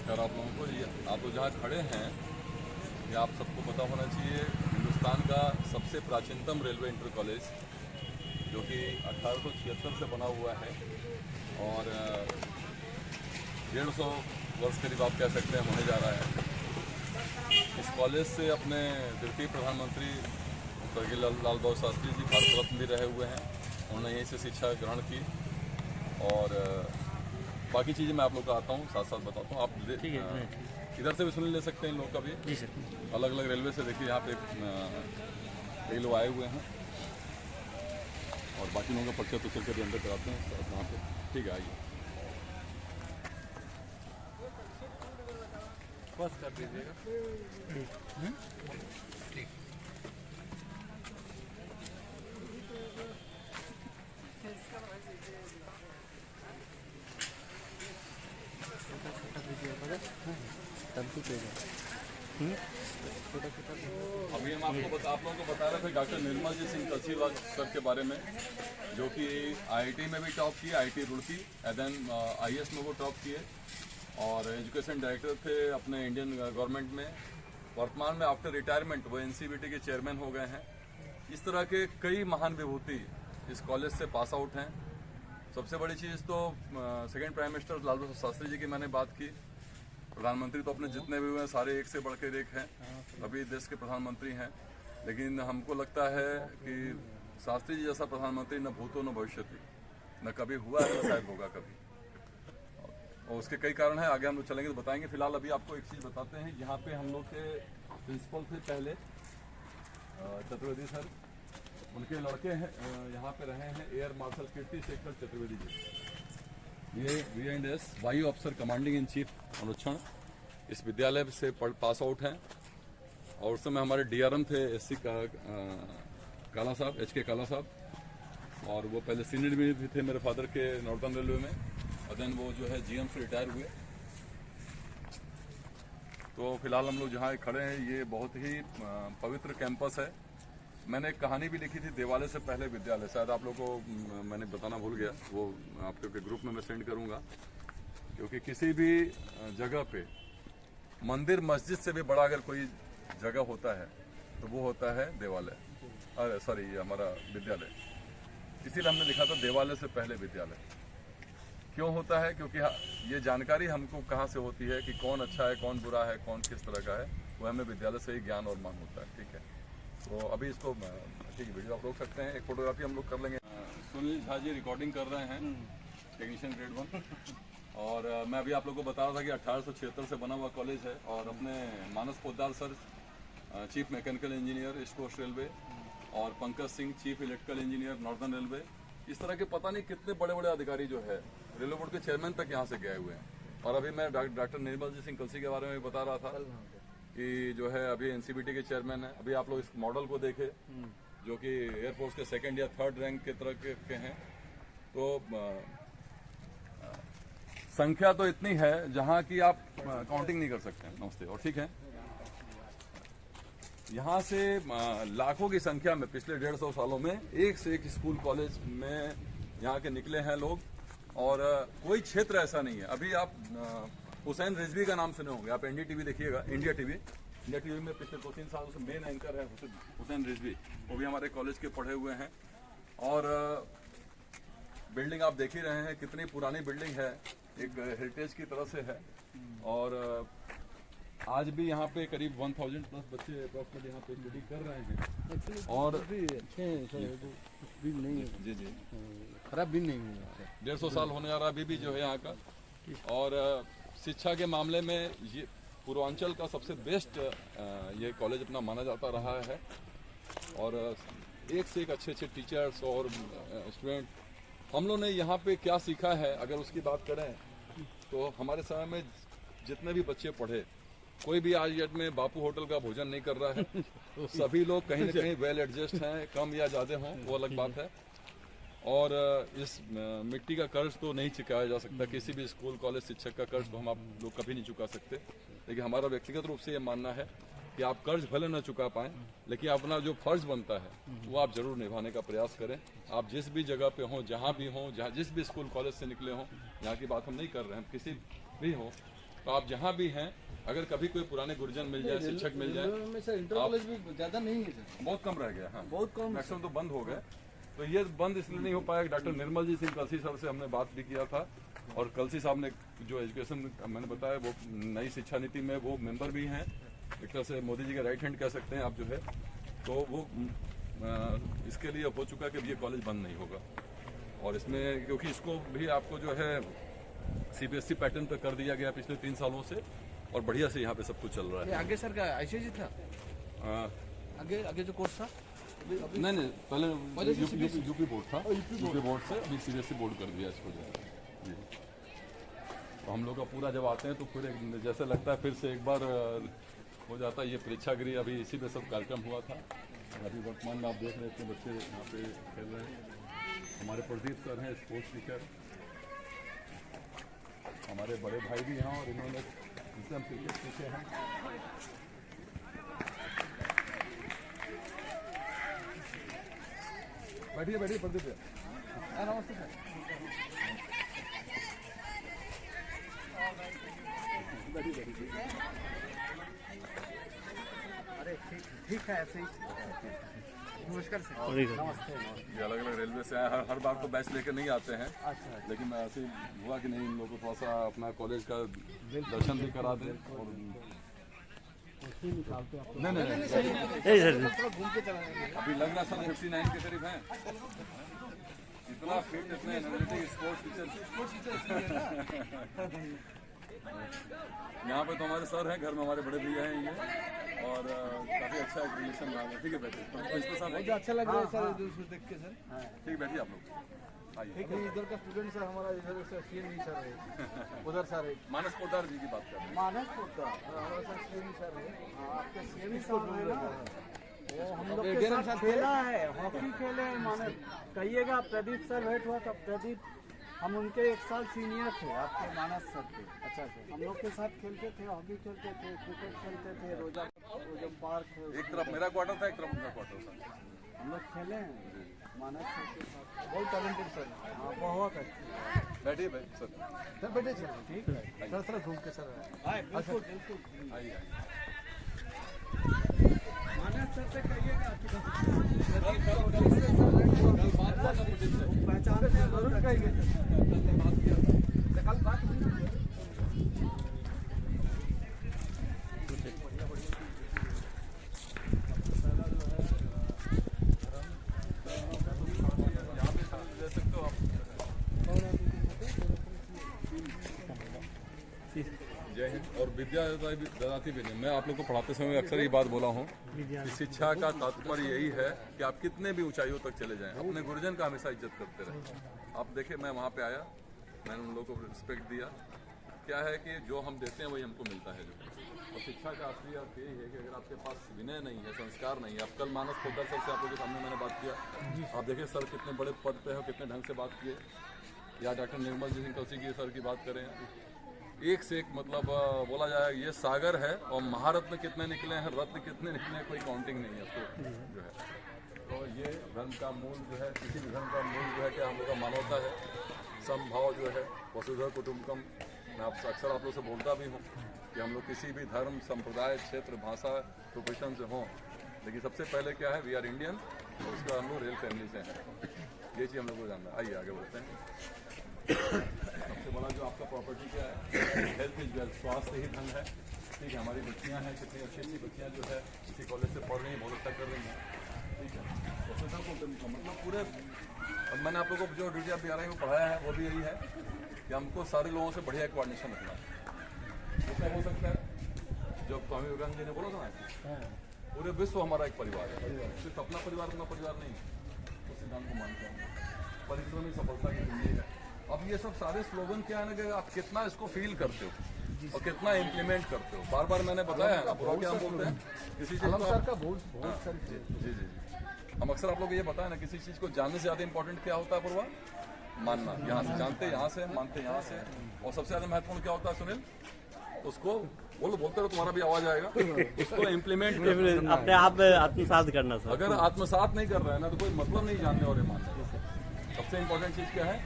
नमस्कार आप लोगों को। ये आप लोग जहाँ खड़े हैं ये आप सबको पता होना चाहिए, हिंदुस्तान का सबसे प्राचीनतम रेलवे इंटर कॉलेज जो कि 1876 से बना हुआ है और 150 वर्ष करीब आप कह सकते हैं होने जा रहा है। इस कॉलेज से अपने द्वितीय प्रधानमंत्री स्वर्गीय लाल बहादुर शास्त्री जी भारत रत्न भी रहे हुए हैं। उन्होंने यहीं से शिक्षा ग्रहण की और बाकी चीज़ें मैं आप लोग का आता हूँ साथ साथ बताता हूँ। आप इधर से भी सुन ले सकते हैं इन लोग का भी। जी सर। अलग अलग रेलवे से देखिए यहाँ पे कई लोग आए हुए हैं और बाकी लोगों का पर्चा तो चल कर अंदर कराते हैं वहाँ पे। ठीक है, आइए बस कर दीजिएगा। ठीक। अभी हम आप लोगों को बता रहे थे डॉक्टर निर्मल जी सिंह कलसी सर के बारे में, जो कि आईआईटी में भी टॉप किए, आईआईटी रुड़की, देन आईएएस में वो टॉप किए और एजुकेशन डायरेक्टर थे अपने इंडियन गवर्नमेंट में। वर्तमान में आफ्टर रिटायरमेंट वो एनसीबीटी के चेयरमैन हो गए हैं। इस तरह के कई महान विभूति इस कॉलेज से पास आउट हैं। सबसे बड़ी चीज़ तो सेकंड प्राइम मिनिस्टर लाल बहादुर शास्त्री जी की मैंने बात की। प्रधानमंत्री तो अपने जितने भी हुए हैं सारे एक से बढ़कर एक हैं, अभी देश के प्रधानमंत्री हैं। लेकिन हमको लगता है कि शास्त्री जी जैसा प्रधानमंत्री न भूतो न भविष्यति, न कभी हुआ है न शायद होगा कभी। और उसके कई कारण हैं, आगे हम लोग चलेंगे तो बताएंगे। फिलहाल अभी आपको एक चीज़ बताते हैं। यहाँ पे हम लोग के प्रिंसिपल थे पहले चतुर्वेदी सर, उनके लड़के हैं यहाँ पे रहे हैं एयर मार्शल कीर्ति शेखर चतुर्वेदी जी। ये VNS वायु अफसर कमांडिंग इन चीफ अनुक्षण इस विद्यालय से पास आउट हैं। और उस समय हमारे DRM थे SC काला साहब, HK काला साहब, और वो पहले सीनियर में भी थे मेरे फादर के नॉर्थन रेलवे में, और देन वो जो है GM से रिटायर हुए। तो फिलहाल हम लोग जहाँ खड़े हैं ये बहुत ही पवित्र कैंपस है। मैंने एक कहानी भी लिखी थी देवालय से पहले विद्यालय, शायद आप लोगों को मैंने बताना भूल गया, वो आपके ग्रुप में मैं सेंड करूंगा। क्योंकि किसी भी जगह पे मंदिर मस्जिद से भी बड़ा अगर कोई जगह होता है तो वो होता है देवालय, अरे सॉरी ये हमारा विद्यालय। इसीलिए हमने लिखा था देवालय से पहले विद्यालय। क्यों होता है? क्योंकि ये जानकारी हमको कहाँ से होती है कि कौन अच्छा है कौन बुरा है कौन किस तरह का है, वो हमें विद्यालय से ही ज्ञान और मान होता है। ठीक है, तो अभी इसको ठीक है वीडियो आप रोक सकते हैं, एक फोटोग्राफी हम लोग कर लेंगे। सुनील झा जी रिकॉर्डिंग कर रहे हैं, टेक्नीशियन ग्रेड 1। और मैं अभी आप लोगों को बता रहा था कि 1876 से बना हुआ कॉलेज है। और अपने Manas Poddar sir chief mechanical engineer east coast railway, और Pankaj Singh chief electrical engineer northern railway, इस तरह के पता नहीं कितने बड़े बड़े अधिकारी जो है रेलवे बोर्ड के चेयरमैन तक यहाँ से गए हुए हैं। और अभी मैं डॉक्टर निर्मल जी सिंह कलसी के बारे में बता रहा था कि जो है अभी एनसीबीटी के चेयरमैन है। अभी आप लोग इस मॉडल को देखे जो कि एयरफोर्स के 2nd या 3rd रैंक के तरह के हैं। तो संख्या तो इतनी है जहां की आप काउंटिंग नहीं कर सकते हैं। नमस्ते। और ठीक है, यहाँ से लाखों की संख्या में पिछले 150 सालों में एक से एक स्कूल कॉलेज में यहाँ के निकले हैं लोग। और कोई क्षेत्र ऐसा नहीं है। अभी आप हुसैन रिजवी का नाम सुने होंगे, आप NDTV देखिएगा, इंडिया टीवी में पिछले 2-3 सालों से मेन एंकर है हुसैन रिजवी, वो भी हमारे कॉलेज के पढ़े हुए हैं। और बिल्डिंग आप देख ही रहे हैं कितनी पुरानी बिल्डिंग है, एक हेरिटेज की तरह से है। और आज भी यहाँ पे करीब 1000 प्लस बच्चे अप्रोक्सीमेटली यहाँ पे स्टडी कर रहे हैं। और जी जी खराब भी नहीं हुआ, 150 साल होने जा रहा अभी भी जो है यहाँ का। और शिक्षा के मामले में ये पूर्वांचल का सबसे बेस्ट ये कॉलेज अपना माना जाता रहा है। और एक से एक अच्छे अच्छे टीचर्स और स्टूडेंट। हम लोग ने यहाँ पे क्या सीखा है अगर उसकी बात करें तो हमारे समय में जितने भी बच्चे पढ़े, कोई भी आज डेट में बापू होटल का भोजन नहीं कर रहा है। सभी लोग कहीं ना कहीं वेल एडजस्ट हैं, कम या ज़्यादा हों वो अलग बात है। और इस मिट्टी का कर्ज तो नहीं चुकाया जा सकता, किसी भी स्कूल कॉलेज शिक्षक का कर्ज तो हम आप लोग कभी नहीं चुका सकते। लेकिन हमारा व्यक्तिगत रूप से ये मानना है कि आप कर्ज भले न चुका पाएं, लेकिन अपना जो फर्ज बनता है वो आप जरूर निभाने का प्रयास करें। आप जिस भी जगह पे हों, जहाँ भी हों, जहाँ जिस भी स्कूल कॉलेज से निकले हों, यहाँ की बात हम नहीं कर रहे हैं, किसी भी हों, तो आप जहाँ भी हैं, अगर कभी कोई पुराने गुरुजन मिल जाए, शिक्षक मिल जाए, में सर इंटर कॉलेज भी ज्यादा नहीं है सर, बहुत कम रह गया। हाँ, बहुत कम। मैक्सिमम तो बंद हो गए। तो ये बंद इसलिए नहीं हो पाया। डॉक्टर निर्मल जी सिंह कलसी सर से हमने बात भी किया था, और कलसी साहब ने जो एजुकेशन मैंने बताया वो नई शिक्षा नीति में वो मेंबर भी हैं, एक तरह से मोदी जी के राइट हैंड कह सकते हैं आप जो है। तो वो इसके लिए हो चुका कि ये कॉलेज बंद नहीं होगा। और इसमें क्योंकि इसको भी आपको जो है CBSE पैटर्न पर कर दिया गया पिछले 3 सालों से, और बढ़िया से यहाँ पे सब कुछ चल रहा है। ये आगे सर का ICSE था, आगे जो कोर्स था नहीं पहले यूपी बोर्ड था, यूपी बोर्ड से अभी CBSE बोर्ड कर दिया इसको जो है जी। तो हम लोग का पूरा जब आते हैं तो फिर जैसे लगता है फिर से एक बार हो जाता है। ये परीक्षागृह अभी इसी पे सब कार्यक्रम हुआ था। अभी वर्तमान में आप देख रहे हैं बच्चे यहाँ पे खेल रहे हैं। हमारे प्रदीप सर हैं स्पोर्ट्स टीचर, हमारे बड़े भाई भी हैं, और इन्होंने इससे हम क्रिकेट सीखे हैं। बैठिए बैठिए प्रदीप भैया। नमस्ते सर। अरे ठीक है, ऐसे ही। नमस्कार सर। नमस्ते। ये अलग अलग रेलवे से आए, हर बार तो बैच लेकर नहीं आते हैं। अच्छा, लेकिन ऐसे हुआ कि नहीं इन लोगों को थोड़ा सा अपना कॉलेज का दर्शन भी करा दें। और नहीं थोड़ा घूम के चला जाएंगे। अभी लग रहा सब 59 के करीब हैं। इतना फिट, इतने एनर्जेटिक स्पोर्ट्स टीचर। यहाँ पे तो हमारे सर हैं, घर में हमारे बड़े भैया हैं ये, और काफी अच्छा एक रिलेशन रहा है। ठीक है बैठिए, बहुत अच्छा लग रहा है सर देख के सर। ठीक बैठिए आप लोग आइए। इधर का स्टूडेंट सर हमारा, इधर से CNV सर है, उधर सर है मानस पोद्दार जी की बात कर रहे हैं। मानस पोद्दार, हमारा सर CNV सर है। आपके CNV सर है ना, वो हम लोग के साथ खेला है, हॉकी खेले हैं। मानस कहिएगा, प्रदीप सर भेंट हुआ तब प्रदीप, हम उनके 1 साल सीनियर थे आपके मानस सर के। अच्छा, हम लोग के साथ खेलते थे, हॉकी खेलते थे, क्रिकेट खेलते थे, रोजा पार्क है, एक तरफ मेरा क्वार्टर था, एक तरफ उनका क्वार्टर था। हम लोग खेले हैं मानस सर के साथ। बहुत टैलेंटेड सर। हाँ, बहुत अच्छे। बैठिए भाई सर बैठे सर। ठीक है सर, थोड़ा घूम के सर बिल्कुल बिल्कुल आइए। मानस सर से कहिएगा पहचान जरूर कहिए। कल बात जय हिंद। और विद्यादाती भी नहीं, मैं आप लोग को पढ़ाते समय अक्सर ये बात बोला हूँ कि शिक्षा का तात्पर्य यही है कि आप कितने भी ऊंचाइयों तक चले जाएं, अपने गुरुजन का हमेशा इज्जत करते रहें। आप देखें, मैं वहाँ पे आया, मैंने उन लोगों को रिस्पेक्ट दिया। क्या है कि जो हम देते हैं वही हमको मिलता है। और शिक्षा का असली अर्थ यही है कि अगर आपके पास विनय नहीं है, संस्कार नहीं है। अब कल मानस पोद्दार सर से आप लोगों के सामने मैंने बात किया, आप देखें सर कितने बड़े पद पे हैं, कितने ढंग से बात किए। या डॉक्टर निर्मल जी सिंह कलसी की सर की बात करें, एक से एक मतलब बोला जाए ये सागर है, और महारत्न कितने निकले हैं, रत्न कितने निकले हैं, कोई काउंटिंग नहीं है उसको जो है। तो ये धर्म का मूल जो है, किसी भी धर्म का मूल जो है कि हम लोग का मानवता है, समभाव जो है, वसुधैव कुटुंबकम। मैं आपसे अक्सर आप लोग से बोलता भी हूँ कि हम लोग किसी भी धर्म, संप्रदाय, क्षेत्र, भाषा, प्रोफेशन से हों, लेकिन सबसे पहले क्या है, वी आर इंडियन, और उसका हम लोग रियल फैमिली से हैं। ये चीज़ हम लोग को जानना है। आइए आगे बढ़ते हैं। सबसे बड़ा जो आपका प्रॉपर्टी क्या है, हेल्थ इज वेल्थ, स्वास्थ्य ही धन है। ठीक है, हमारी बच्चियाँ हैं, कितनी अच्छी अच्छी बच्चियाँ जो है किसी कॉलेज से पढ़ रही हैं, बहुत अच्छा कर रही हैं। ठीक है, तो मतलब पूरे, अब मैंने आप लोगों को जो ड्यूटी आप BRI में पढ़ाया है वो भी यही है कि हमको सारे लोगों से बढ़िया कोऑर्डिनेशन रखना है। ऐसा हो सकता है जो स्वामी विवेकानंद जी ने बोला था ना, पूरे विश्व हमारा एक परिवार है, सिर्फ अपना परिवार नहीं, उस सिद्धांत को मानते हैं। परिश्रम ही सफलता की कुंजी है। अब ये सब सारे स्लोगन क्या है ना कि आप कितना इसको फील करते हो और कितना इम्प्लीमेंट करते हो। बार बार मैंने बताया है ना, क्या हम बोलते हैं किसी चीज़ को, जी, हम अक्सर आप लोग ये बताया ना, किसी चीज़ को जानने से ज़्यादा इंपॉर्टेंट क्या होता है पूर्वा, मानना। यहाँ से जानते, यहाँ से मानते, यहाँ से, और सबसे ज़्यादा महत्वपूर्ण क्या होता है सुनील, उसको बोलते रहो, तुम्हारा भी आवाज आएगा, उसको इम्प्लीमेंट अपने आप आत्मसात करना सर। अगर आत्मसात नहीं कर रहा है ना तो कोई मतलब नहीं जानने और मानने। सबसे इम्पोर्टेंट चीज़ क्या है,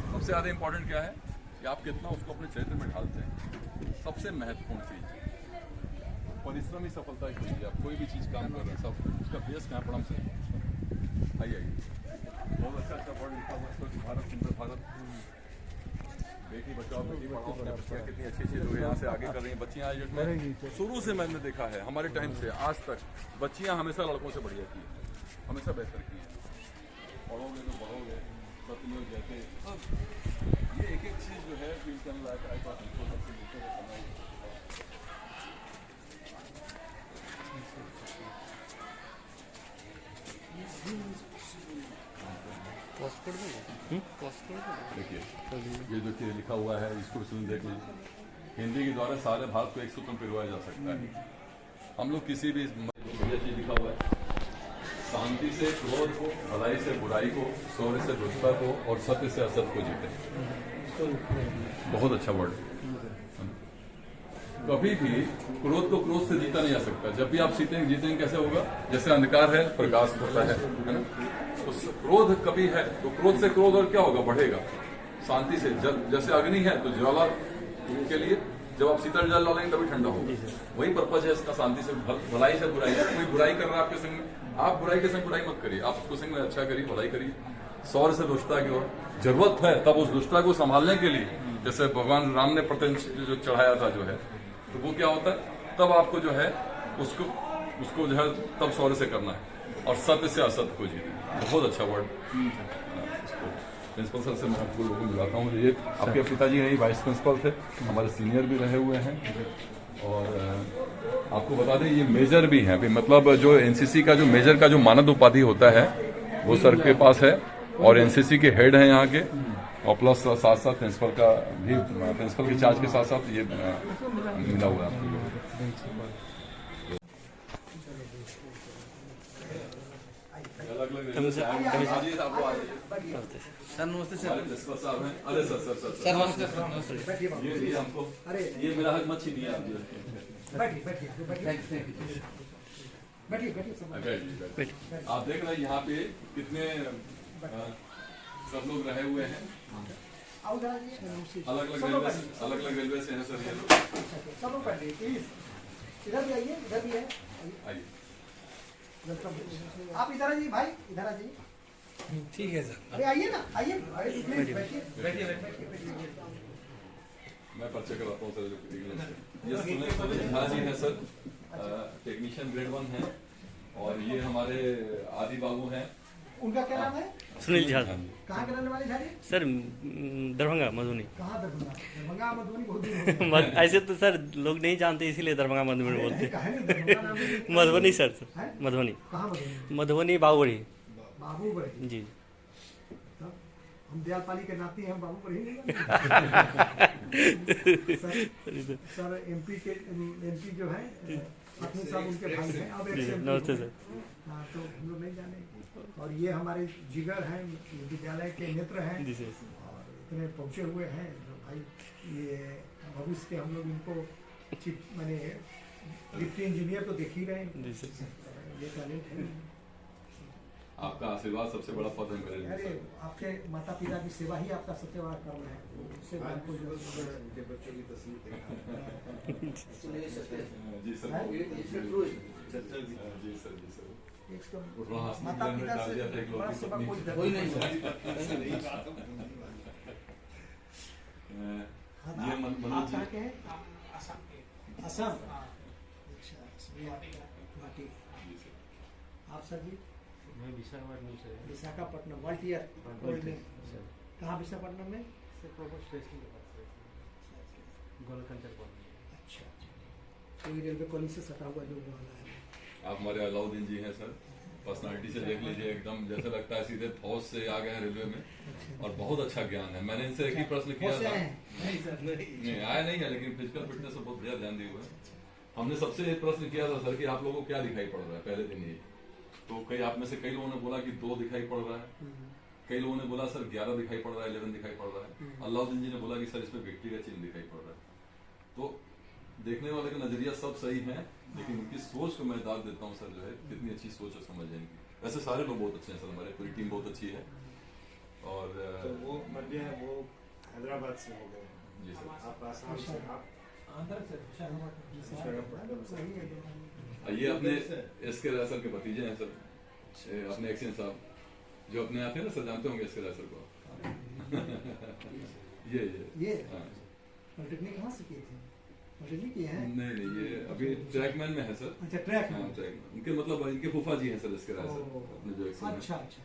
सबसे ज़्यादा इम्पोर्टेंट क्या है कि कि आप कितना उसको अपने चरित्र में ढालते हैं। सबसे महत्वपूर्ण चीज परिश्रम ही सफलता की है। आप कोई भी चीज़ काम कर रहे हैं सब उसका बेस कहाँ पर हमसे आइए बहुत अच्छा वर्ड लिखा हुआ है स्वच्छ भारत सुंदर भारत, बेटी बचाओ बेटी पढ़ाओ। बच्चियाँ कितनी अच्छी चीज़ हुई यहाँ से आगे कर रही हैं बच्चियाँ। आज में शुरू से मैंने देखा है हमारे टाइम से आज तक बच्चियाँ हमेशा लड़कों से बढ़िया की हैं, हमेशा बेहतर की हैं। पढ़ोगे तो बढ़ोगे सतयुग जैसे सब ये एक एक चीज़ जो है फील करने लायक आई बात हमको सबसे मिलते हुए समय देखिए ये जो चीज़ लिखा हुआ है इसको सुन देख लीजिए। हिंदी के द्वारा सारे भारत को एक सूत्र में पिरोया जा सकता है। हम लोग किसी भी ये चीज़ लिखा हुआ है शांति से क्रोध को, भलाई से बुराई को, शौर्य से दुष्टता को और सत्य से असत्य को जीते। बहुत अच्छा वर्ड। कभी भी क्रोध को क्रोध से जीता नहीं जा सकता। जब भी आप जीतेंगे कैसे होगा? जैसे अंधकार है प्रकाश होता है ना? तो क्रोध कभी है तो क्रोध से क्रोध और क्या होगा? बढ़ेगा। शांति से जैसे अग्नि है तो ज्वाला के लिए जब आप शीतल जल डालेंगे तभी ठंडा होगा। वही पर्पज है इसका। शांति से भलाई से बुराई। कोई बुराई कर रहा है आपके संग में, आप बुराई के संग बुराई मत करिए, आप उसको संग में अच्छा करिए, भलाई करिए। शौर्य से दुष्टता की ओर जरूरत है तब उस दुष्टता को संभालने के लिए, जैसे भगवान राम ने प्रत्यक्ष जो चढ़ाया था जो है, तो वो क्या होता है तब आपको जो है उसको जो है तब शौर्य से करना है और सत्य से असत्य को जीतना। बहुत अच्छा वर्ड। प्रिंसिपल सर से मैं आपको लोगों को मिलाता हूँ। ये आपके पिताजी नहीं वाइस प्रिंसिपल थे, हमारे सीनियर भी रहे हुए हैं। और आपको बता दें ये मेजर भी हैं अभी, मतलब जो एनसीसी का जो मेजर का जो मानद उपाधि होता है वो सर के पास है और एनसीसी के हेड हैं यहाँ के, और प्लस साथ साथ प्रिंसिपल का भी, प्रिंसिपल के चार्ज के साथ साथ ये मिला हुआ है आपको। सर नमस्ते सर। प्रिंसिपल साहब हैं। अरे सर सर सर सर नमस्ते। ये हमको ये मेरा हक मत छीनिए आप। आप देख रहे हैं यहाँ पे कितने सब लोग रहे हुए हैं। अलग अलग रेलवे से हैं सर ये लोग। सब लोग बैठिए प्लीज, इधर भी आइए, इधर भी है, आइए आप इधर आइए भाई, इधर आ जाइए। ठीक है सर। अरे आइए ना, आइए बैठिए बैठिए। मैं पर्चे कराता हूँ सर। ये सुनील झा जी हैं सर, टेक्नीशियन ग्रेड 1 है। और ये हमारे आदि बाबू हैं। उनका क्या नाम है? सुनील झा। कहाँ के रहने वाले झाड़ी? सर दरभंगा मधुबनी। कहाँ दरभंगा? दरभंगा मधुबनी बहुत दूर है। ऐसे तो सर लोग नहीं जानते इसीलिए दरभंगा मधुबनी बोलते। कहाँ है दरभंगा नाम है? मधुबनी सर, मधुबनी। कहाँ मधुबनी? मधुबनी बाबूरी बाबू बड़े जी। तब हम दयालपाली के नाती हैं, हम बाबू बड़े ही नहीं। सर एमपी जो है पत्नी साहब उनके भाई हैं। अब नमस्ते सर। हाँ तो हम लोग नहीं जाने। और ये हमारे जिगर हैं, विद्यालय के नेत्र हैं जी सर। और इतने पहुँचे हुए हैं तो भाई ये भविष्य के हम लोग इनको मैंने डिप्टी इंजीनियर तो देख ही रहे हैं। जी सर। ये टैलेंट है। आपका आशीर्वाद सबसे बड़ा पद हम करेंगे। अरे आपके माता पिता की सेवा ही आपका सबसे बड़ा कर्म है। उससे आपको जो जी सर जी सर जी सर। माता पिता से बड़ा सेवा कोई नहीं। ये आप कहाँ के हैं? असम। गुवाहाटी। आप सर जी? मैं विशाखापट्टनम से। Visakhapatnam world year. कहाँ विशाखापट्टनम में? अच्छा, तो ये रेलवे कॉलोनी से सटा हुआ जो वाला है। आप हमारे अलाउद्दीन जी हैं सर, पर्सनालिटी से देख लीजिए एकदम जैसे लगता है सीधे फौज से आ गए हैं रेलवे में। और बहुत अच्छा ज्ञान है। मैंने इनसे एक ही प्रश्न किया था। नहीं आया नहीं है, लेकिन फिजिकल फिटनेस पर बहुत ज्यादा ध्यान दिए हुए हैं। हमने सबसे एक प्रश्न किया था सर कि आप लोगों को क्या दिखाई पड़ रहा है पहले दिन ही। तो कई आप में से कई लोगों ने बोला कि 2 दिखाई पड़ रहा है, कई लोगों ने बोला सर 11 दिखाई पड़ रहा है, 11 दिखाई पड़ रहा है। अलाउद्दीन जी ने बोला कि सर इसमें विक्ट्री का चिन्ह दिखाई पड़ रहा है। तो देखने वाले का नजरिया सब सही है, लेकिन उनकी सोच को मैं दाद देता हूँ सर जो है कितनी अच्छी सोच है समझ इनकी। वैसे सारे लोग बहुत अच्छे हैं सर, हमारे पूरी टीम बहुत अच्छी है। और तो वो बर्थडे है वो हैदराबाद से हो गए जी सर। आप आसाम से आप सही है ये अपने एस के राय सर के भतीजे हैं सर, अपने एक्शन साहब जो अपने आप है ना सर, जानते होंगे एस के राय सर को। ये हाँ। पॉलिटेक्निक कहाँ से किए थे? पॉलिटेक्निक किए हैं? नहीं ये अभी ट्रैकमैन में है सर। अच्छा ट्रैक हाँ ट्रैकमैन, इनके मतलब इनके फूफा जी हैं सर एस के राय सर, अपने जो एक्शन अच्छा अच्छा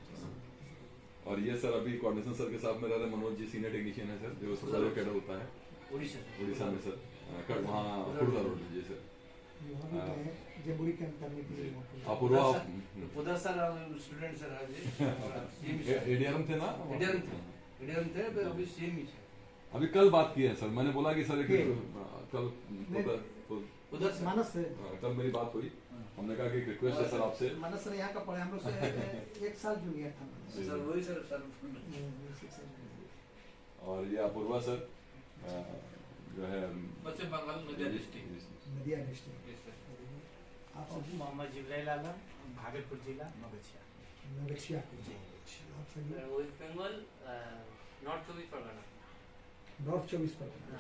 और ये सर अभी कोऑर्डिनेशन सर के साथ में रह रहे मनोज जी, सीनियर टेक्नीशियन है सर, जो सुपरवाइजर कैडर होता है उड़ीसा में सर, वहाँ खुर्दा रोड जी सर। जमुई कैंप करने के लिए अपूर्वा उधर सर स्टूडेंट सर आज एडीआरएम थे ना, एडीएम थे अभी सेम ही है। अभी कल बात की है सर, मैंने बोला कि सर कल उधर से मानस से कल मेरी बात हुई, हमने कहा कि एक रिक्वेस्ट है सर आपसे। मानस सर यहाँ का पढ़े, हम लोग से 1 साल जूनियर था सर वही सर और ये अपूर्वा सर जो है पश्चिम बंगाल नदिया डिस्ट्रिक्ट। नदिया डिस्ट्रिक्ट। आप सब मोहम्मद जिब्राइल आलम, भागलपुर जिला, मगछिया। नगछिया आप सभी West Bengal, North 24 Pargana. North 24 Pargana,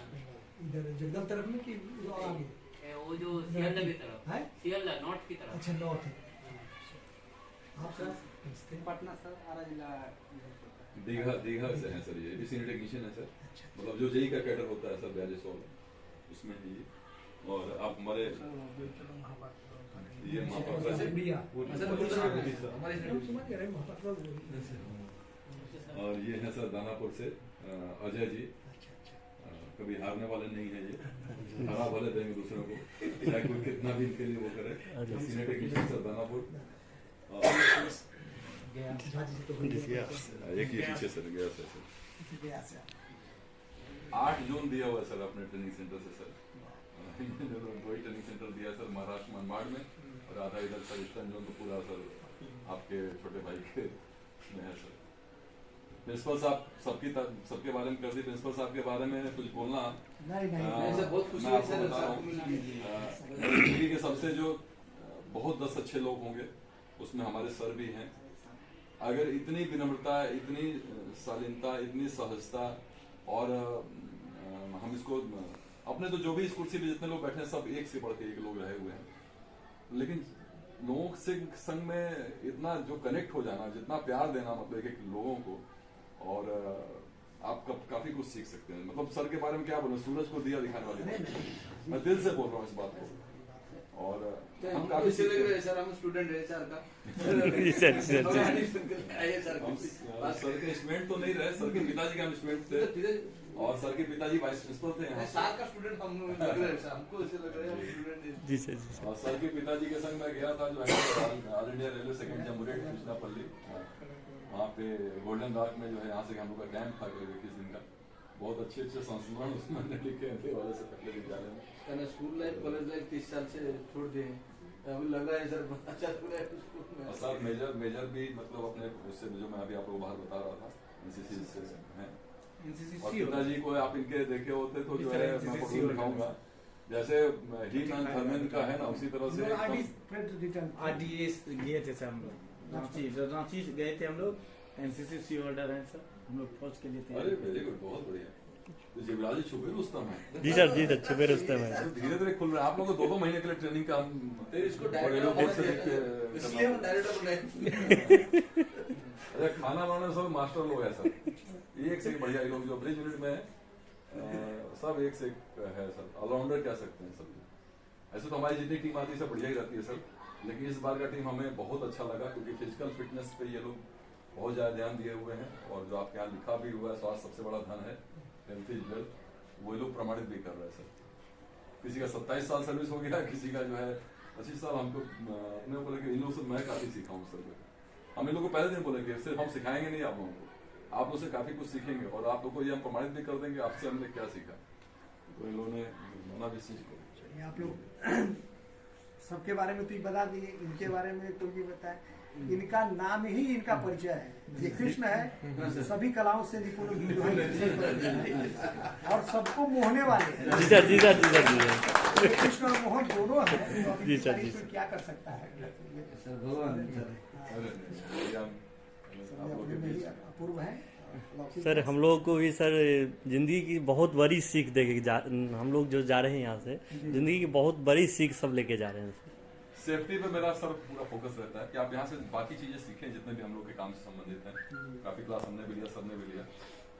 इधर जगदल तरफ में कि और आगे? वो जो सियालदा की तरफ है, सियालदा नॉर्थ की तरफ। अच्छा नॉर्थ। आप सर पटना सर, आरा जिला। दीघा से है सर, ये भी सीनियर टेक्नीशियन है सर, मतलब जो जेई का कैडर होता है सर 42 उसमें है ये। और आप हमारे ये महापत्र से और ये है सर दानापुर से अजय जी, कभी हारने वाले नहीं है ये, हरा भले देंगे दूसरों को, चाहे कोई कितना भी इनके लिए वो करे। सीनियर टेक्नीशियन सर दानापुर, एक ही पीछे सर गया सर। 8 जोन दिया हुआ है सर अपने ट्रेनिंग सेंटर से सर, वही ट्रेनिंग सेंटर दिया सर महाराष्ट्र मनमाड़ में, और आधा इधर सर ईस्टर्न जोन तो पूरा सर आपके छोटे भाई के में है सर। प्रिंसिपल साहब सबके बारे में कर दी, प्रिंसिपल साहब के बारे में कुछ बोलना नहीं बहुत खुशी मैं आपको बता रहा हूँ, जिंदगी के सबसे जो बहुत 10 अच्छे लोग होंगे उसमें हमारे सर भी हैं। अगर इतनी विनम्रता, इतनी शालीनता, इतनी सहजता, और हम इसको अपने तो जो भी इस कुर्सी पे जितने लोग बैठे हैं सब एक से बढ़ के एक लोग रहे हुए हैं, लेकिन लोगों से संग में इतना जो कनेक्ट हो जाना, जितना प्यार देना मतलब एक लोगों को, और आप काफी कुछ सीख सकते हैं। मतलब सर के बारे में क्या बोलूं, सूरज को दिया दिखाने वाले, मैं दिल से बोल रहा हूँ इस बात को। और हम काफी लग रहा है सर, हम स्टूडेंट है सर का सर सर के इंस्ट्रूमेंट तो नहीं रहे, सर के पिताजी का इंस्ट्रूमेंट थे, और सर के पिताजी वाइस प्रिंसिपल थे यहाँ। सर का स्टूडेंट हम लोग लग रहे हैं सर, हमको ऐसे लग रहा है हम स्टूडेंट हैं। जी सर और सर के पिताजी के संग मैं गया था जो ऑल इंडिया रेलवे सेकंड जम्बूरेट कृष्णापल्ली, वहाँ पे गोल्डन रॉक में जो है यहाँ से हम लोग का कैंप था 21 दिन का, बहुत अच्छे संस्मरण उसमें लिखे थे वाले से पहले विद्यालय में। स्कूल लाइफ कॉलेज लाइफ 30 साल से छोड़ दिए, अभी लग रहा है सर अच्छा लग रहा है स्कूल में। और सर मेजर भी मतलब अपने उससे जो मैं अभी आप लोगों को बाहर बता रहा था एनसीसी से हैं, और पिताजी को आप इनके देखे होते तो जो है मैं फोटो दिखाऊंगा, जैसे ही थर्मेन का है ना उसी तरह से आरडीएस गए थे सर हम लोग, रांची गए थे हम लोग, एनसीसी सी ऑर्डर है सर, हम लोग फौज के लिए अरे वेरी गुड, बहुत बढ़िया। तो जिब्राज छुपे रुस्तम है जी सर छुपे रुस्तम है। धीरे धीरे खुल रहा है, आप लोगों को 2-2 महीने के लिए ट्रेनिंग का हम इसको इसलिए हम डायरेक्टर बनाए। अरे खाना बनाने सब मास्टर लोग हैं सर, एक से एक बढ़िया लोग जो ब्रिज यूनिट में सब एक से एक है सर, ऑलराउंडर कह सकते हैं सब। ऐसे तो हमारी जितनी टीम आती है सब बढ़िया ही रहती है सर, लेकिन इस बार का टीम हमें बहुत अच्छा लगा क्योंकि फिजिकल फिटनेस पे ये लोग बहुत ज्यादा ध्यान दिए हुए हैं, और जो आपके यहाँ लिखा भी हुआ है स्वास्थ्य सबसे बड़ा धन है, हेल्थ इज वेल्थ, वो लोग प्रमाणित भी कर रहे हैं सर। किसी का 27 साल सर्विस हो गया, किसी का जो है 25 साल। हमको अपने बोले कि इन लोगों से मैं काफी सीखा हूँ सर, हम इन लोगों को पहले दिन बोले कि सिर्फ हम सिखाएंगे नहीं आप लोगों को, आप लोग से काफी कुछ सीखेंगे, और आप लोग को ये हम प्रमाणित भी कर देंगे आपसे हमने क्या सीखा, तो इन लोगों ने मना भी सीख को। आप लोग सबके बारे में तो ये बता दिए, इनके बारे में तो ये बताए, इनका नाम ही इनका परिचय है, ये कृष्ण है, सभी कलाओं से निपुण और सबको मोहने वाले हैं। जी सर कृष्ण और मोहन दोनों है, जी सर क्या कर सकता है सर भगवान आप लोग के बीच अपूर्व है, सर हम लोग को भी सर जिंदगी की बहुत बड़ी सीख देके हम लोग जो जा रहे हैं यहाँ से, जिंदगी की बहुत बड़ी सीख सब लेके जा रहे हैं सर। सेफ्टी पे मेरा सर पूरा फोकस रहता है कि आप यहाँ से बाकी चीजें सीखें जितने भी हम लोग के काम से संबंधित हैं। काफी क्लास हमने भी लिया, सर ने भी लिया।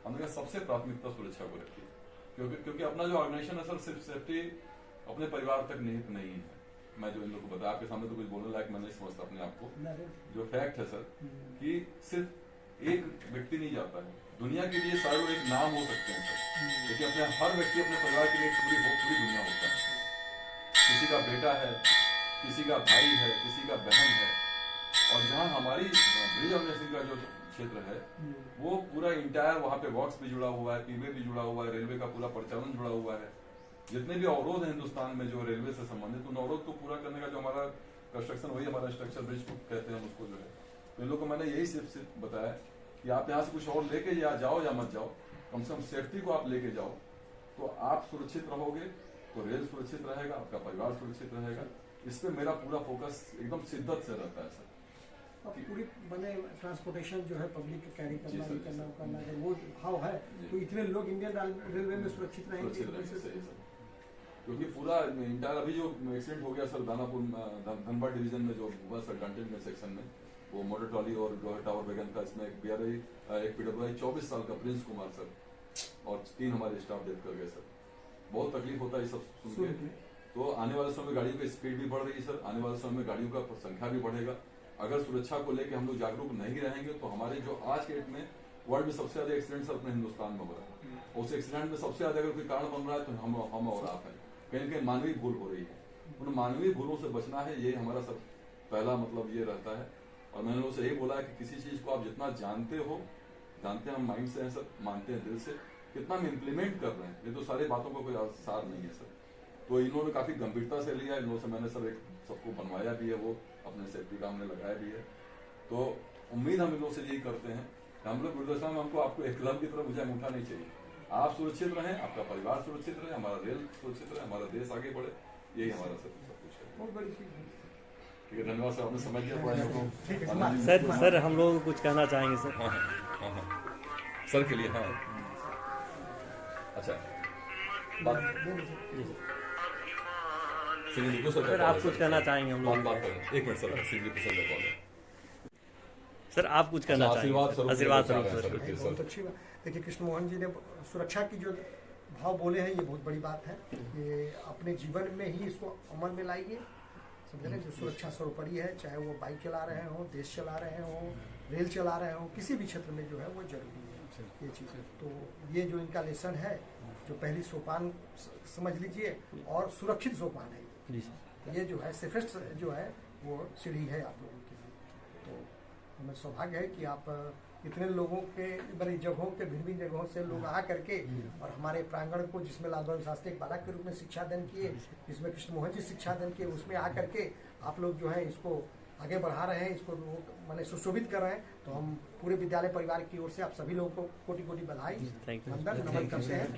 हमने सबसे प्राथमिकता सुरक्षा को रखी है, क्योंकि अपना जो ऑर्गेनाइजेशन है सर, सिर्फ सेफ्टी अपने परिवार तक निहित नहीं है। मैं जो इन लोगों को बताया आपके सामने तो कुछ बोलने लायक मैं नहीं समझता अपने आप को। जो फैक्ट है सर कि सिर्फ एक व्यक्ति नहीं जाता है, दुनिया के लिए शायद एक नाम हो सकते हैं सर, लेकिन अपने हर व्यक्ति अपने परिवार के लिए पूरी दुनिया होता है। किसी का बेटा है, किसी का भाई है, किसी का बहन है। और जहाँ हमारी ब्रिज ऑर्गेनाइजेशन का जो क्षेत्र है वो पूरा इंटायर, वहाँ पे वर्क्स भी जुड़ा हुआ है, पीवे भी जुड़ा हुआ है, रेलवे का पूरा परिचालन जुड़ा हुआ है। जितने भी अवरोध है हिंदुस्तान में जो रेलवे से संबंधित, उन अवरोध को पूरा करने का जो हमारा कंस्ट्रक्शन, वही हमारा स्ट्रक्चर ब्रिज कहते हैं उसको जो है। तो इन लोगों को मैंने यही सिर्फ बताया कि आप यहाँ से कुछ और लेके या जाओ या मत जाओ, कम से कम सेफ्टी को आप लेके जाओ तो आप सुरक्षित रहोगे, तो रेल सुरक्षित रहेगा, आपका परिवार सुरक्षित रहेगा। इस पे मेरा पूरा फोकस एकदम शिद्दत से रहता है सर। अब पूरी बने ट्रांसपोर्टेशन जो है पब्लिक कैरी करना अगर वो भाव है तो इतने लोग इंडियन रेलवे में सुरक्षित रहेंगे। क्योंकि पूरा इंटायर अभी जो एक्सीडेंट हो गया सर दानापुर धनबाद डिवीजन में जो हुआ सर कंटेनमेंट सेक्शन में, वो मोटर ट्रॉली और टावर वैगन का, इसमें एक पीडब्ल्यूआई 24 साल का प्रिंस कुमार सर और 3 हमारे स्टाफ डेथ कर गए सर। बहुत तकलीफ होता है ये सब सुन के। तो आने वाले समय में गाड़ियों की स्पीड भी बढ़ रही है सर, आने वाले समय में गाड़ियों का संख्या भी बढ़ेगा। अगर सुरक्षा को लेकर हम लोग जागरूक नहीं रहेंगे तो हमारे जो आज के डेट में वर्ल्ड में सबसे ज्यादा एक्सीडेंट सर अपने हिंदुस्तान में हो रहा है। उस एक्सीडेंट में सबसे ज्यादा अगर कोई कारण बन रहा है तो हम और आप हैं। कहीं कहीं मानवीय भूल हो रही है, उन मानवीय भूलों से बचना है, ये हमारा सब पहला मतलब ये रहता है। और मैंने उनसे यही बोला है कि किसी चीज को आप जितना जानते हैं हम माइंड से हैं सर, मानते हैं दिल से, कितना हम इम्प्लीमेंट कर रहे हैं, ये तो सारी बातों का कोई आसार नहीं है सर। तो इन्होंने काफी गंभीरता से लिया, इन लोगों से मैंने सर एक सबको बनवाया भी है, वो अपने सेफ्टी का हमने लगाया भी है। तो उम्मीद हम इन लोगों से यही करते हैं, हम लोग गुरुदशा में आपको एक क्लब की तरफ मुझे अंगूठा नहीं चाहिए। आप सुरक्षित रहें, आपका परिवार सुरक्षित रहे, हमारा रेल सुरक्षित रहे, हमारा देश आगे बढ़े, यही हमारा सब कुछ है। बहुत बड़ी चीज है। ठीक है, धन्यवाद सर, आपने समझ दिया पढ़ाई को। सर हम लोग कुछ कहना चाहेंगे सर। हाँ सर के लिए। हाँ अच्छा सर आप कुछ कहना चाहेंगे हम लोग? बात करें, एक मिनट सर, सिंगली सर का कॉल है सर, आप कुछ कहना चाहेंगे? आशीर्वाद स्वरूप सर। बहुत अच्छी बात। देखिए कृष्ण मोहन जी ने सुरक्षा की जो भाव बोले हैं ये बहुत बड़ी बात है। ये अपने जीवन में ही इसको अमल में लाइए, समझ रहे हैं। जो सुरक्षा सर्वोपरि है, चाहे वो बाइक चला रहे हो, देश चला रहे हो, रेल चला रहे हो, किसी भी क्षेत्र में जो है वो जरूरी है ये चीज़। तो ये जो इनका लेसन है, जो पहली सोपान समझ लीजिए, और सुरक्षित सोपान है ये जो है सेफेस्ट जो है वो सीढ़ी है आप लोगों के लिए। तो हमें सौभाग्य है कि आप इतने लोगों के बड़ी जगहों के भिन्न जगहों से लोग आ करके और हमारे प्रांगण को, जिसमें लाल बहादुर शास्त्री एक बालक के रूप में शिक्षादान किए, जिसमें कृष्ण मोहन जी शिक्षादान किए, उसमें आ करके आप लोग जो है इसको आगे बढ़ा रहे हैं, इसको माने सुशोभित कर रहे हैं। तो हम पूरे विद्यालय परिवार की ओर से आप सभी लोगों को कोटि कोटि बधाई वंदन नमन करते हैं।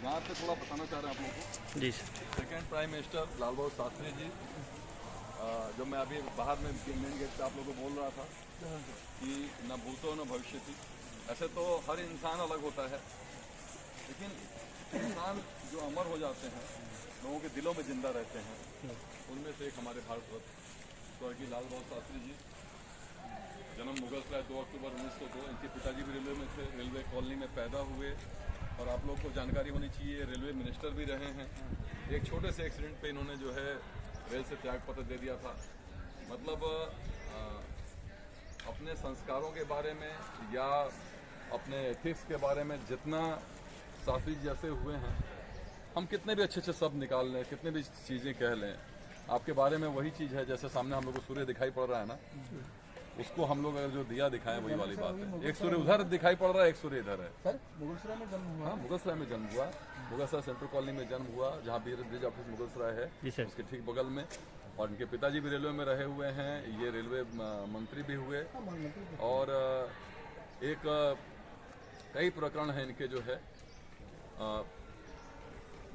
यहाँ पे थोड़ा बताना चाह रहे हैं आप लोगों को। जी सर। सेकेंड प्राइम मिनिस्टर लाल बहादुर शास्त्री जी, जब मैं अभी बाहर में मेन गेट पे आप लोगों को बोल रहा था कि न भूतो न भविष्य थी। ऐसे तो हर इंसान अलग होता है, लेकिन इंसान जो अमर हो जाते हैं, लोगों के दिलों में जिंदा रहते हैं, उनमें से एक हमारे भारतरत्न स्वर्गीय लाल बहादुर शास्त्री जी। जन्म मुगलसराय 2 अक्टूबर 1902। इनके पिताजी भी रेलवे में थे, रेलवे कॉलोनी में पैदा हुए। और आप लोग को जानकारी होनी चाहिए, रेलवे मिनिस्टर भी रहे हैं। एक छोटे से एक्सीडेंट पे इन्होंने जो है रेल से त्याग पत्र दे दिया था। मतलब अपने संस्कारों के बारे में या अपने एथिक्स के बारे में जितना शास्त्री जैसे हुए हैं, हम कितने भी अच्छे अच्छे शब्द निकाल लें, कितने भी चीज़ें कह लें, आपके बारे में वही चीज़ है। जैसे सामने हम लोग को सूर्य दिखाई पड़ रहा है ना, उसको हम लोग अगर जो दिया दिखाएं वही वाली बात है। एक सूर्य उधर दिखाई पड़ रहा है, एक सूर्य इधर है। सर मुगलसराय में जन्म हुआ? हाँ, मुगलसराय में जन्म हुआ। मुगलसराय सेंट्रल कॉलोनी में जन्म हुआ, जहाँ ब्रिज ऑफिस मुगलसराय है, उसके ठीक बगल में। और इनके पिताजी भी रेलवे में रहे हुए हैं, ये रेलवे मंत्री भी हुए। और एक कई प्रकरण हैं इनके जो है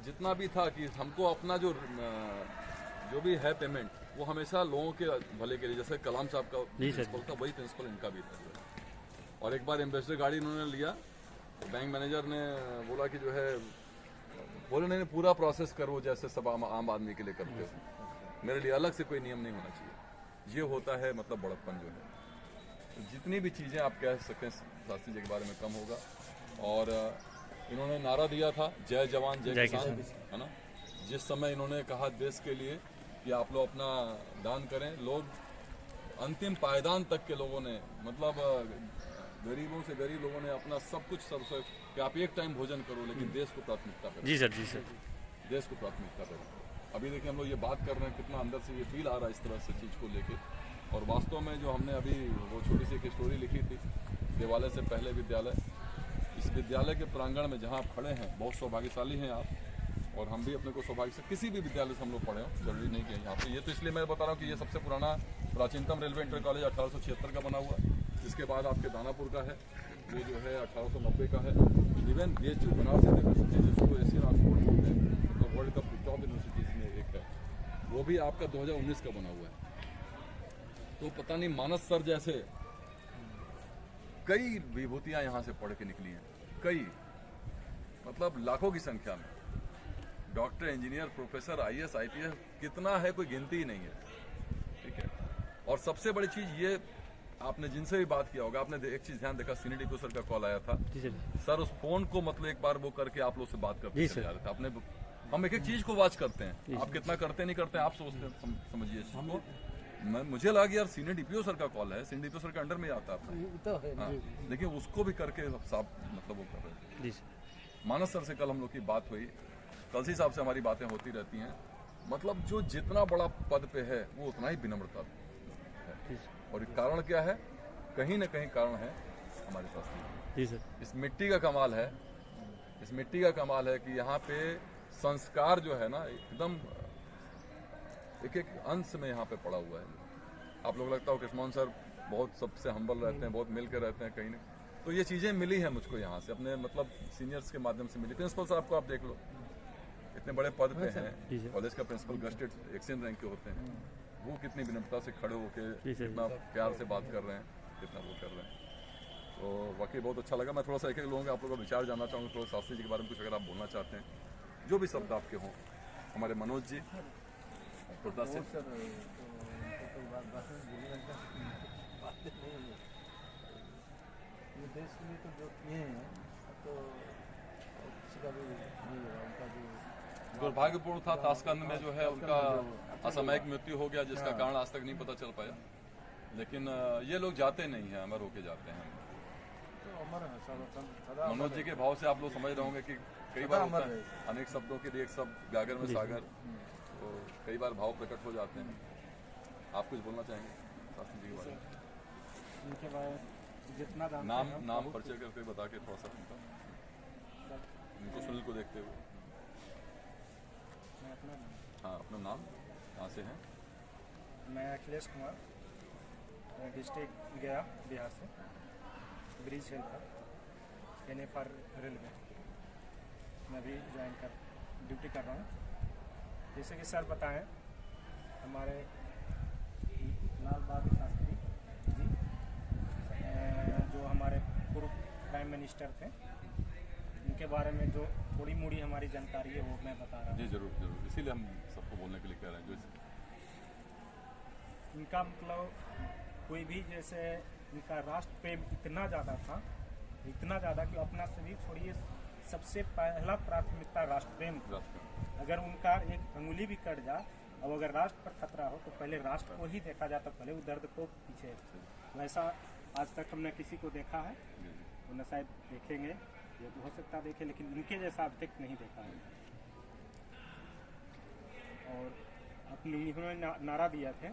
जितना भी था कि हमको अपना जो भी है पेमेंट वो हमेशा लोगों के भले के लिए, जैसे कलाम साहब का जी सर। प्रिंसिपल था वही प्रिंसिपल इनका भी था। और एक बार एम्बेसडर गाड़ी इन्होंने लिया तो बैंक मैनेजर ने बोला कि जो है बोले नहीं पूरा प्रोसेस करो जैसे सब आम आदमी के लिए करते हो, मेरे लिए अलग से कोई नियम नहीं होना चाहिए। ये होता है मतलब बड़प्पन जो है। तो जितनी भी चीज़ें आप कह सकें शास्त्री जी के बारे में कम होगा। और इन्होंने नारा दिया था जय जवान जय किसान, है ना। जिस समय इन्होंने कहा देश के लिए कि आप लोग अपना दान करें, लोग अंतिम पायदान तक के लोगों ने मतलब गरीबों से गरीब लोगों ने अपना सब कुछ सबसे कि आप एक टाइम भोजन करो लेकिन देश को प्राथमिकता करें। जी सर, जी सर। देश को प्राथमिकता करें। अभी देखिए हम लोग ये बात कर रहे हैं, कितना अंदर से ये फील आ रहा है इस तरह से चीज़ को लेके। और वास्तव में जो हमने अभी वो छोटी सी एक स्टोरी लिखी थी देवालय से पहले विद्यालय, इस विद्यालय के प्रांगण में जहाँ आप खड़े हैं बहुत सौभाग्यशाली हैं आप, और हम भी अपने को सौभाग्य से किसी भी विद्यालय से हम लोग पढ़े हो, जरूरी नहीं कि यहाँ पे। ये तो इसलिए मैं बता रहा हूँ कि ये सबसे पुराना प्राचीनतम रेलवे इंटर कॉलेज 1876 का बना हुआ है। इसके बाद आपके दानापुर का है, वो जो है 1890 का है। इवन ये जो बनारस यूनिवर्सिटी जिसको एशियन ऑक्सफोर्ड बोलते हैं, तो वर्ल्ड कप टॉप यूनिवर्सिटीज में एक है, वो भी आपका 2019 का बना हुआ है। तो पता नहीं मानस सर जैसे कई विभूतियां यहाँ से पढ़ के निकली हैं, कई मतलब लाखों की संख्या में। Doctor, engineer, professor, IAS, IPS कितना है कोई गिनती ही नहीं है, ठीक है। और सबसे बड़ी चीज ये, आपने जिनसे भी बात किया होगा, आपने एक चीज ध्यान देखा, सीनिडिको सर का कॉल आया था सर, उस फोन को मतलब एक बार वो करके आप लोग से बात करते चले जा रहे थे। आपने हम एक एक चीज को वॉच करते हैं, आप कितना करते नहीं करते आप सोचते हैं, समझिए इस चीज को। मुझे लगा यार सीनियर DPO सर का कॉल है, सीनियर DPO सर के अंडर में आता है अपना, हाँ, लेकिन उसको भी करके साहब मतलब वो कर रहे थे। मानस सर से कल हम लोग की बात हुई, कलसी साहब से हमारी बातें होती रहती हैं। मतलब जो जितना बड़ा पद पे है वो उतना ही विनम्रता है। और कारण क्या है, कहीं ना कहीं कारण है हमारे पास। जी सर। इस मिट्टी का कमाल है, इस मिट्टी का कमाल है कि यहाँ पे संस्कार जो है ना एकदम एक एक अंश में यहाँ पे पड़ा हुआ है। आप लोग लगता हो कृष्णमोहन सर बहुत सबसे हम्बल रहते हैं, बहुत मिल के रहते हैं कहीं ना, तो ये चीज़ें मिली हैं मुझको यहाँ से अपने मतलब सीनियर्स के माध्यम से मिली। प्रिंसिपल साहब को आप देख लो, इतने बड़े पद पे हैं, कॉलेज का प्रिंसिपल गस्टेड एक्सचेंज रैंक के होते हैं, वो कितनी विनम्रता से खड़े होकर कितना प्यार से बात कर रहे हैं, कितना वो कर रहे हैं। तो वाकई बहुत अच्छा लगा। मैं थोड़ा सा एक एक लोगों के आप लोगों का विचार जानना चाहूँगा, थोड़ा शास्त्री जी के बारे में कुछ अगर आप बोलना चाहते हैं, जो भी शब्द आपके हों। हमारे मनोज जी खुर्दा से ये देश के लिए तो जो किए हैं तो किसी का भी नहीं होगा। उनका जो दुर्भाग्यपूर्ण था ताशकंद में जो है उनका असामयिक मृत्यु हो गया, जिसका कारण आज तक नहीं पता चल पाया। लेकिन ये लोग जाते नहीं हैं, अमर होके जाते हैं। तो अमर है सदा। मनोज जी के भाव से आप लोग समझ रहे होंगे कि कई बार होता है अनेक शब्दों के लिए एक शब्द गागर में सागर, तो कई बार भाव प्रकट हो जाते हैं। आप कुछ बोलना चाहेंगे शास्त्री जी के बारे में? इनके बारे में जितना नाम परिचय करके बता के थोड़ा सा इनको सुनील को देखते हुए। हाँ, अपना नाम, कहाँ से हैं? मैं अखिलेश कुमार, मैं डिस्ट्रिक्ट गया बिहार से, ब्रिज हेल्पर NFR रेलवे मैं भी ड्यूटी कर रहा हूँ। जैसे कि सर बताएं, हमारे लाल बहादुर शास्त्री जी जो हमारे पूर्व प्राइम मिनिस्टर थे, उनके बारे में जो थोड़ी मोड़ी हमारी जानकारी है वो मैं बता रहा हूँ। जी जरूर जरूर, इसीलिए हम सबको बोलने के लिए कह रहे हैं। जो इनका मतलब कोई भी जैसे इनका राष्ट्र प्रेम इतना ज़्यादा था, इतना ज़्यादा कि अपना सभी छोड़िए, सबसे पहला प्राथमिकता राष्ट्र प्रेम था। अगर उनका एक अंगुली भी कट जाए, अब अगर राष्ट्र पर खतरा हो तो पहले राष्ट्र को ही देखा जाता, पहले वो दर्द को पीछे। वैसा आज तक हमने किसी को देखा है, वो न शायद देखेंगे, ये तो हो सकता देखे, लेकिन इनके जैसा अब तक नहीं देखा है। और अपने उन्होंने नारा दिया थे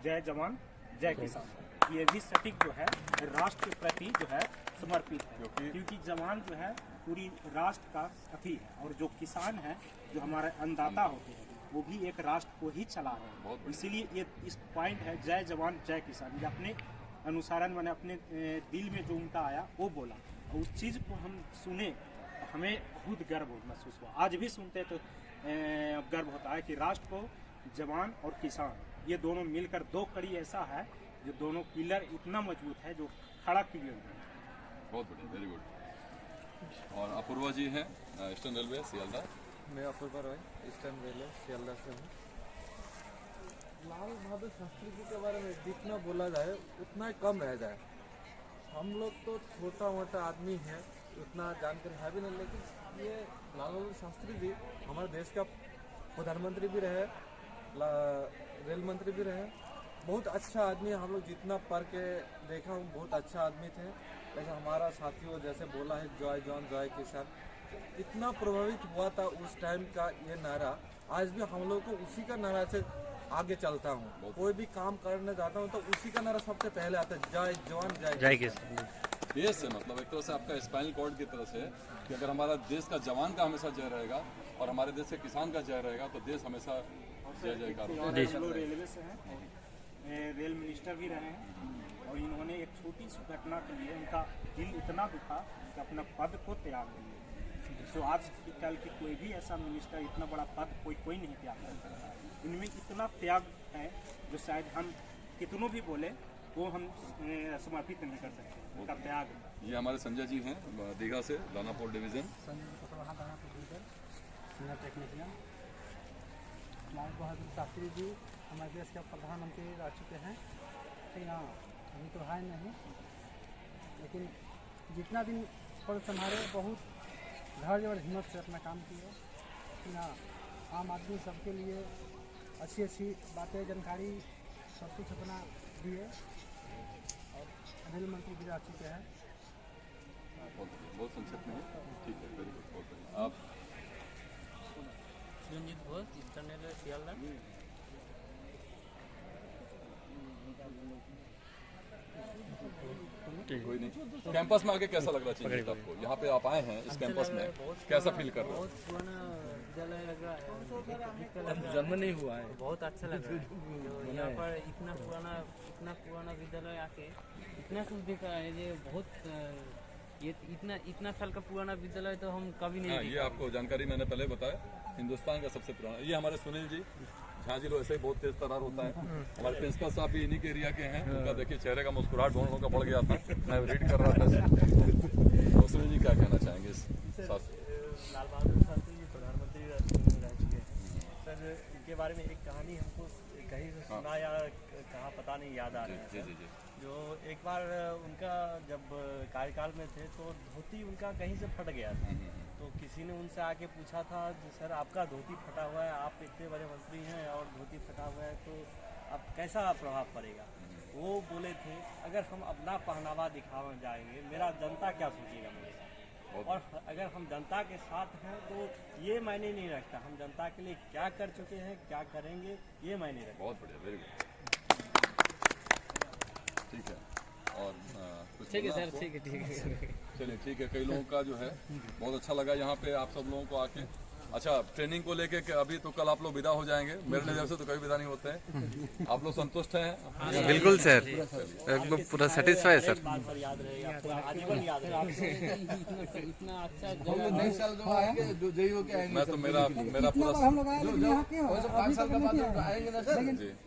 जय जवान जय किसान। ये भी सटीक जो है राष्ट्र के प्रति जो है समर्पित है, क्योंकि जवान जो है पूरी राष्ट्र का साथी है, और जो किसान है जो हमारे अन्नदाता होते हैं वो भी एक राष्ट्र को ही चला रहे हैं। इसीलिए ये इस पॉइंट है जय जवान जय किसान। ये अपने अनुसारन मैंने अपने दिल में जो उनका आया वो बोला, और उस चीज़ को हम सुने, हमें बहुत गर्व महसूस हुआ। आज भी सुनते तो गर्व होता है कि राष्ट्र को जवान और किसान ये दोनों मिलकर दो कड़ी ऐसा है जो दोनों पिलर इतना मजबूत है जो खड़ा किए हुए हैं। बहुत बढ़िया, वेरी गुड। और अपूर्वा जी हैं ईस्टर्न रेलवे सियालदह। मैं अपूर्वा रॉय ईस्टर्न रेलवे सियालदह से हूँ। लाल बहादुर शास्त्री जी के बारे में जितना बोला जाए उतना ही कम रह जाए। हम लोग तो छोटा मोटा आदमी हैं, उतना जानकारी है भी नहीं, लेकिन ये लाल बहादुर शास्त्री जी हमारे देश का प्रधानमंत्री भी रहे, रेल मंत्री भी रहे, बहुत अच्छा आदमी। हम लोग जितना पढ़ के देखा हूँ बहुत अच्छा आदमी थे। जैसे हमारा साथियों जैसे बोला है जय जवान जय किसान, इतना प्रभावित हुआ था उस टाइम का ये नारा। आज भी हम लोग को उसी का नारा से आगे चलता हूँ। कोई भी काम करने जाता हूँ तो उसी का नारा सबसे पहले आता है, जय जवान जय किसान। देश से मतलब एक तरह से आपका स्पाइनल कॉर्ड की तरह से कि अगर हमारा देश का जवान का हमेशा जय रहेगा और हमारे देश के किसान का जय रहेगा तो देश हमेशा जय जयकार होगा। हम लोग रेलवे से हैं, रेल मिनिस्टर भी रहे हैं और इन्होंने एक छोटी सी घटना के लिए उनका दिल इतना दुखा कि अपना पद को त्याग दिए। तो आज कल के कोई भी ऐसा मिनिस्टर इतना बड़ा पद कोई नहीं त्याग कर सकता। इनमें इतना त्याग है जो शायद हम कितनों भी बोले वो हम समर्पित नहीं कर सकते उनका त्याग। ये हमारे संजय जी हैं दीघा से, Danapur division. Senior technician. Lal Bahadur Shastri ji हमारे देश के प्रधानमंत्री रह चुके हैं। हाँ, अभी तो है नहीं, लेकिन जितना दिन पद संभाले बहुत धैर्य और हिम्मत से अपना काम किए। हाँ, आम आदमी सबके लिए अच्छी अच्छी बातें जानकारी सब कुछ अपना दिए और रेल मंत्री भी रह चुके हैं। बहुत संक्षिप्त में, ठीक है, वेरी गुड, बहुत बढ़िया। आप रंजीत घोष ईस्टर्न रेलवे सियालदह। कोई नहीं, कैंपस में आके कैसा लग रहा चाहिए आपको? यहाँ पे आप आए हैं इस कैंपस में, कैसा फील कर रहे हो? बहुत पुराना विद्यालय लग रहा है, जन्म नहीं हुआ है, बहुत अच्छा लग रहा है। तो यहाँ पर इतना पुराना विद्यालय आके इतना कुछ देखा है, ये बहुत ये इतना साल का पुराना विद्यालय तो हम कभी नहीं ये आपको जानकारी मैंने पहले बताया, हिंदुस्तान का सबसे पुराना। ये हमारे सुनील जी झा जी लोग ऐसे ही बहुत तेज तरार होता है। हमारे प्रिंसिपल साहब भी इन्हीं के एरिया के हैं, उनका देखिए चेहरे का मुस्कुराहट दोनों का बढ़ गया था, मैं रीड कर रहा था। तो सुनील जी क्या कहना चाहेंगे इस साथ? लाल बहादुर शास्त्री जी प्रधानमंत्री रह चुके हैं सर। इनके बारे में एक कहानी हमको कहीं से सुना या कहाँ पता नहीं याद आ रहा है जो एक बार उनका जब कार्यकाल में थे तो धोती उनका कहीं से फट गया था। तो किसी ने उनसे आके पूछा था कि सर आपका धोती फटा हुआ है, आप इतने बड़े मंत्री हैं और धोती फटा हुआ है तो अब कैसा प्रभाव पड़ेगा? वो बोले थे अगर हम अपना पहनावा दिखावा जाएंगे मेरा जनता क्या सोचेगा मेरे साथ, और अगर हम जनता के साथ हैं तो ये मायने नहीं रखता हम जनता के लिए क्या कर चुके हैं क्या करेंगे ये मायने रखता। बहुत बढ़िया, वेरी गुड, ठीक है। और ठीक है सर, ठीक है चलिए ठीक है। कई लोगों का जो है बहुत अच्छा लगा यहाँ पे आप सब लोगों को आके। अच्छा, ट्रेनिंग को लेके अभी तो कल आप लोग विदा हो जाएंगे, मेरे नजर से तो कभी विदा नहीं होते हैं। आप लोग संतुष्ट हैं? बिल्कुल सर, एकदम पूरा सेटिस्फाई सर। याद रहेगा, आजीवन याद रहेगा। इतना अच्छा नए साल जो आएंगे जो जई हो के आएंगे। मैं तो मेरा पूरा आएंगे ना सर,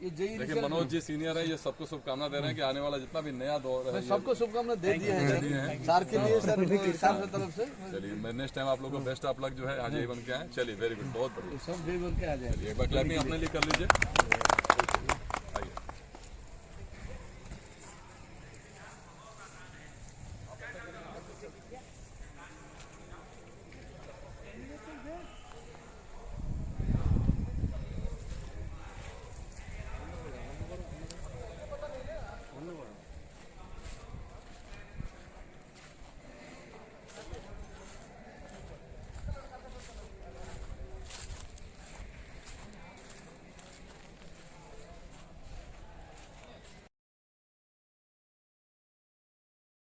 ये जई। देखिए मनोज जी सीनियर है, ये सबको शुभकामना दे रहे हैं कि आने वाला जितना भी नया दौर है सबको शुभकामना दे दिए हैं सर के लिए सर तरफ से। चलिए मैं नेक्स्ट टाइम आप लोगों को बेस्ट ऑफ लक जो है आज ही बन के आए। चलिए वेरी गुड, बहुत बढ़िया, सब जई बन के आ जाए। एक बार क्लैपिंग अपने लिए कर लीजिए।